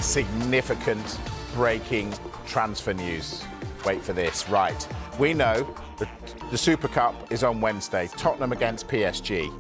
significant breaking transfer news. Wait for this. Right. We know that the Super Cup is on Wednesday. Tottenham against PSG.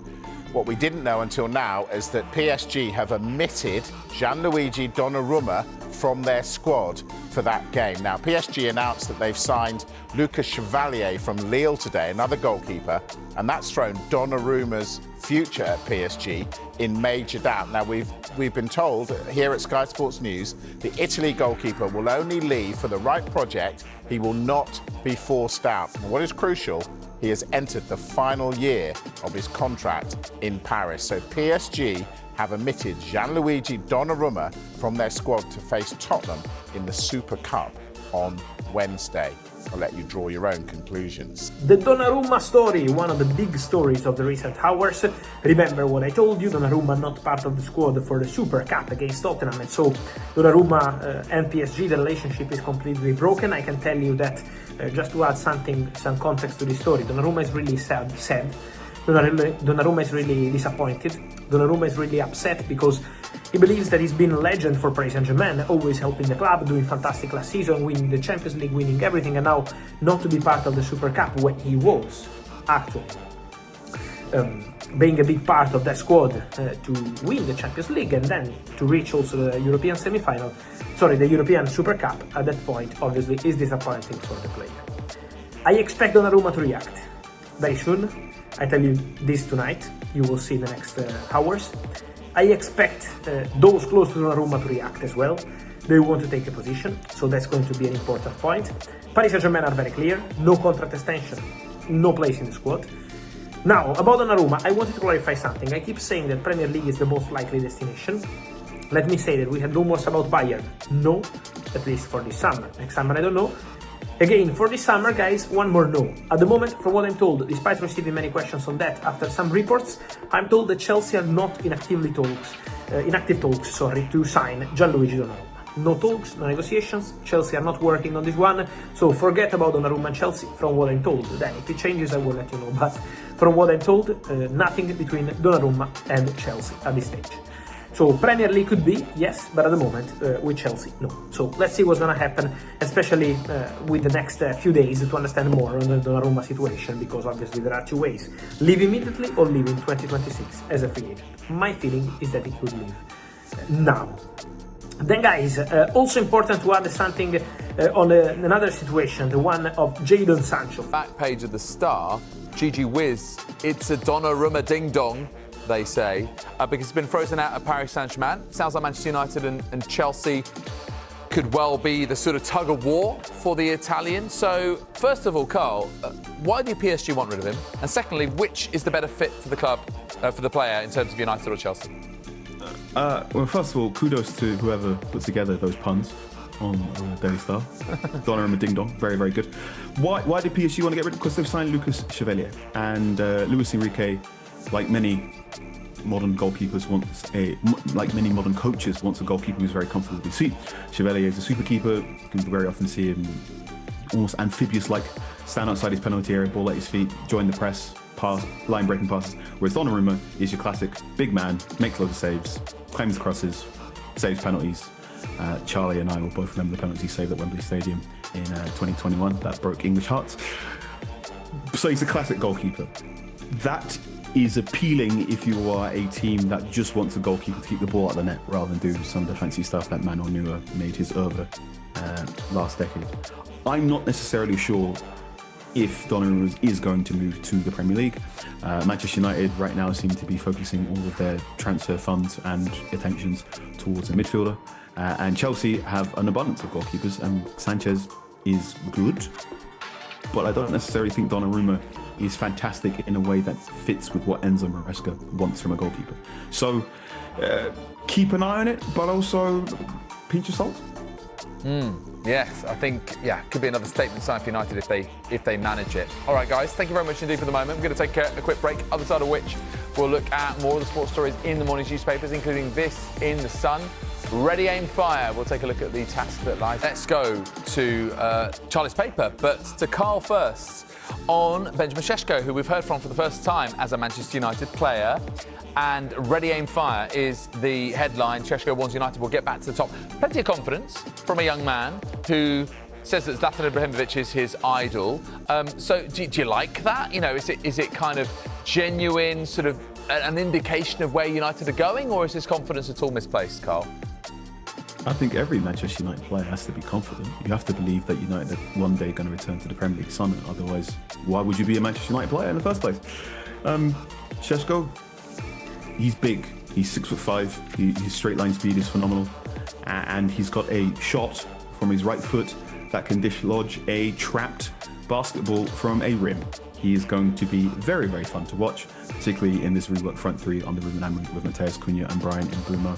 What we didn't know until now is that PSG have omitted Gianluigi Donnarumma from their squad for that game. Now, PSG announced that they've signed Lucas Chevalier from Lille today, another goalkeeper, and that's thrown Donnarumma's future at PSG in major doubt. Now, we've been told here at Sky Sports News, the Italy goalkeeper will only leave for the right project. He will not be forced out. And what is crucial, he has entered the final year of his contract in Paris. So PSG have omitted Gianluigi Donnarumma from their squad to face Tottenham in the Super Cup on Wednesday. I'll let you draw your own conclusions. The Donnarumma story, one of the big stories of the recent hours. Remember what I told you, Donnarumma not part of the squad for the Super Cup against Tottenham, and so Donnarumma and PSG, the relationship is completely broken. I can tell you that, just to add some context to this story, Donnarumma is really sad. Donnarumma is really disappointed. Donnarumma is really upset because he believes that he's been a legend for Paris Saint-Germain, always helping the club, doing fantastic last season, winning the Champions League, winning everything, and now not to be part of the Super Cup when he was actually being a big part of that squad to win the Champions League and then to reach also the European semi-final, the European Super Cup. At that point, obviously, is disappointing for the player. I expect Donnarumma to react very soon. I tell you this tonight, you will see in the next hours. I expect those close to Donnarumma to react as well. They want to take a position, so that's going to be an important point. Paris Saint-Germain are very clear, no contract extension, no place in the squad. Now, about Donnarumma, I wanted to clarify something. I keep saying that Premier League is the most likely destination. Let me say that we had rumors about Bayern. No, at least for this summer. Next summer, I don't know. Again, for this summer, guys, one more no. At the moment, from what I'm told, despite receiving many questions on that after some reports, I'm told that Chelsea are not in active talks to sign Gianluigi Donnarumma. No talks, no negotiations. Chelsea are not working on this one, so forget about Donnarumma and Chelsea. From what I'm told, then if it changes, I will let you know. But from what I'm told, nothing between Donnarumma and Chelsea at this stage. So Premier League could be, yes, but at the moment with Chelsea, no. So let's see what's going to happen, especially with the next few days to understand more on the Donnarumma situation, because obviously there are two ways: leave immediately or leave in 2026 as a free agent. My feeling is that he could leave now. Then, guys, also important to add something on another situation, the one of Jadon Sancho. Back page of the Star, Gigi Whiz, it's a Donnarumma ding-dong, they say, because it's been frozen out at Paris Saint-Germain. Sounds like Manchester United and Chelsea could well be the sort of tug-of-war for the Italian. So, first of all, Carl, why do PSG want rid of him? And secondly, which is the better fit for the club, for the player, in terms of United or Chelsea? Well, first of all, kudos to whoever put together those puns on Daily Star. Donnarumma Ding Dong, very, very good. Why did PSG want to get rid of him? Because they've signed Lucas Chevalier. And Luis Enrique, like many modern goalkeepers, like many modern coaches, wants a goalkeeper who's very comfortable with his feet. Chevalier is a super keeper. You can very often see him almost amphibious-like, stand outside his penalty area, ball at his feet, join the press, pass, line-breaking passes. Whereas Donnarumma is your classic big man, makes loads of saves, claims crosses, saves penalties. Charlie and I will both remember the penalty saved at Wembley Stadium in 2021. That broke English hearts. So he's a classic goalkeeper. That is appealing if you are a team that just wants a goalkeeper to keep the ball out of the net rather than do some of the fancy stuff that Manuel Neuer made his oeuvre last decade. I'm not necessarily sure if Donnarumma is going to move to the Premier League. Manchester United right now seem to be focusing all of their transfer funds and attentions towards a midfielder. And Chelsea have an abundance of goalkeepers, and Sanchez is good. But I don't necessarily think Donnarumma is fantastic in a way that fits with what Enzo Maresca wants from a goalkeeper. So keep an eye on it, but also pinch of salt. Yes, I think, could be another statement sign for United if they manage it. All right, guys, thank you very much indeed for the moment. We're going to take a quick break, other side of which we'll look at more of the sports stories in the morning's newspapers, including this in The Sun. Ready, aim, fire. We'll take a look at the task that lies. Let's go to Charlie's paper, but to Carl first on Benjamin Šeško, who we've heard from for the first time as a Manchester United player. And ready, aim, fire is the headline. Šeško warns United will get back to the top. Plenty of confidence from a young man who says that Zlatan Ibrahimovic is his idol. So do you like that? You know, is it kind of genuine, sort of an indication of where United are going, or is his confidence at all misplaced, Carl? I think every Manchester United player has to be confident. You have to believe that United are one day going to return to the Premier League summit. Otherwise, why would you be a Manchester United player in the first place? Šeško, he's big. He's 6'5". His straight line speed is phenomenal, and he's got a shot from his right foot that can dislodge a trapped basketball from a rim. He is going to be very, very fun to watch, particularly in this reworked front three under Ruben Amorim with Mateus Cunha and Brian Mbeumo.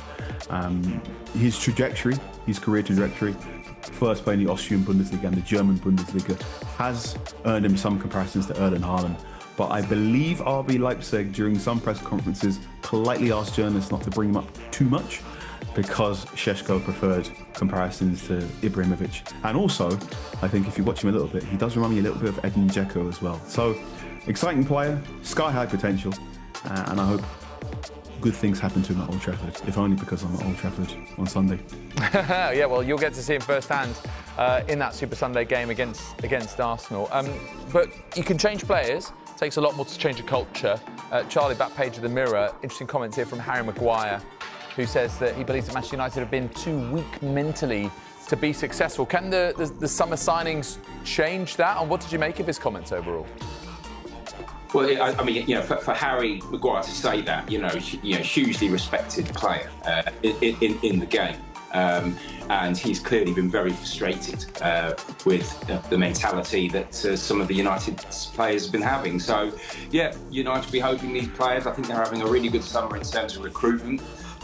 His trajectory, his career trajectory, first playing the Austrian Bundesliga and the German Bundesliga, has earned him some comparisons to Erling Haaland. But I believe RB Leipzig, during some press conferences, politely asked journalists not to bring him up too much, because Šeško preferred comparisons to Ibrahimovic. And also, I think if you watch him a little bit, he does remind me a little bit of Edin Dzeko as well. So, exciting player, sky-high potential, and I hope good things happen to him at Old Trafford, if only because I'm at Old Trafford on Sunday. Yeah, well, you'll get to see him firsthand in that Super Sunday game against Arsenal. But you can change players. It takes a lot more to change a culture. Charlie, back page of the Mirror, interesting comments here from Harry Maguire, who says that he believes that Manchester United have been too weak mentally to be successful. Can the summer signings change that? And what did you make of his comments overall? Well, I mean, you know, for Harry Maguire to say that, hugely respected player in the game, and he's clearly been very frustrated with the mentality that some of the United players have been having. So, yeah, United will be hoping these players. I think they're having a really good summer in terms of recruitment.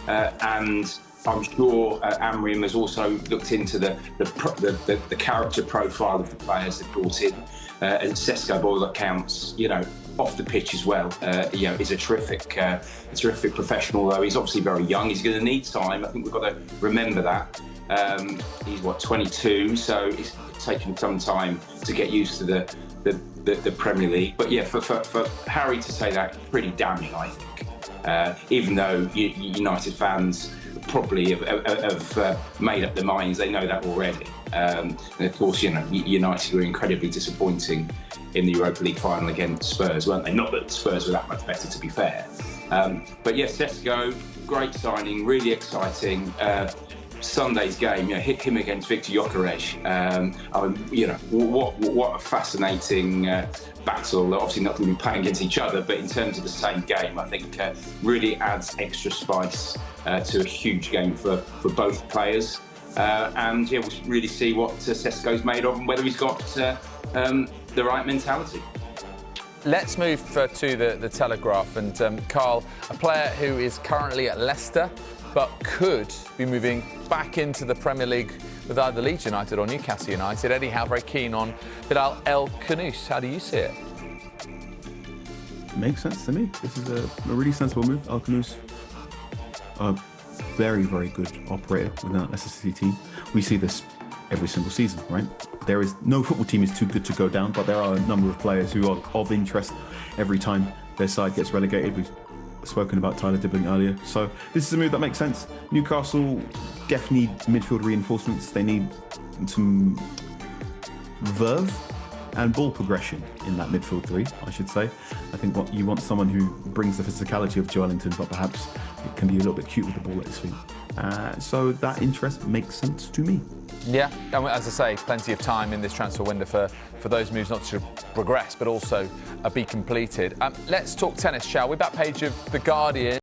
And I'm sure Amorim has also looked into the character profile of the players they brought in. And Šeško, by all accounts, off the pitch as well, is a terrific professional. Though he's obviously very young, he's going to need time. I think we've got to remember that. He's 22, so it's taken some time to get used to the Premier League. But yeah, for Harry to say that, pretty damning, I think. Even though United fans probably have made up their minds, they know that already. And of course, United were incredibly disappointing in the Europa League final against Spurs, weren't they? Not that Spurs were that much better, to be fair. But yes, Šeško, great signing, really exciting. Sunday's game, hit him against Viktor Gyökeres. What a fascinating battle. Obviously not going to be playing against each other, but in terms of the same game, I think really adds extra spice to a huge game for both players. And yeah, we'll really see what Šeško's made of and whether he's got the right mentality. Let's move to the Telegraph. And Carl, a player who is currently at Leicester, but could be moving back into the Premier League with either Leeds United or Newcastle United. Eddie Howe very keen on Bilal El Khanous. How do you see it? Makes sense to me. This is a really sensible move. El Khanous, a very, very good operator within that Leicester City team. We see this every single season, right? There is no football team is too good to go down, but there are a number of players who are of interest every time their side gets relegated. We've spoken about Tyler Dibbling earlier. So this is a move that makes sense. Newcastle definitely need midfield reinforcements. They need some verve and ball progression in that midfield three, I should say. I think what you want someone who brings the physicality of Joelinton, but perhaps it can be a little bit cute with the ball at his feet. So that interest makes sense to me. Yeah, and as I say, plenty of time in this transfer window for those moves not to progress, but also be completed. Let's talk tennis, shall we? Back page of The Guardian.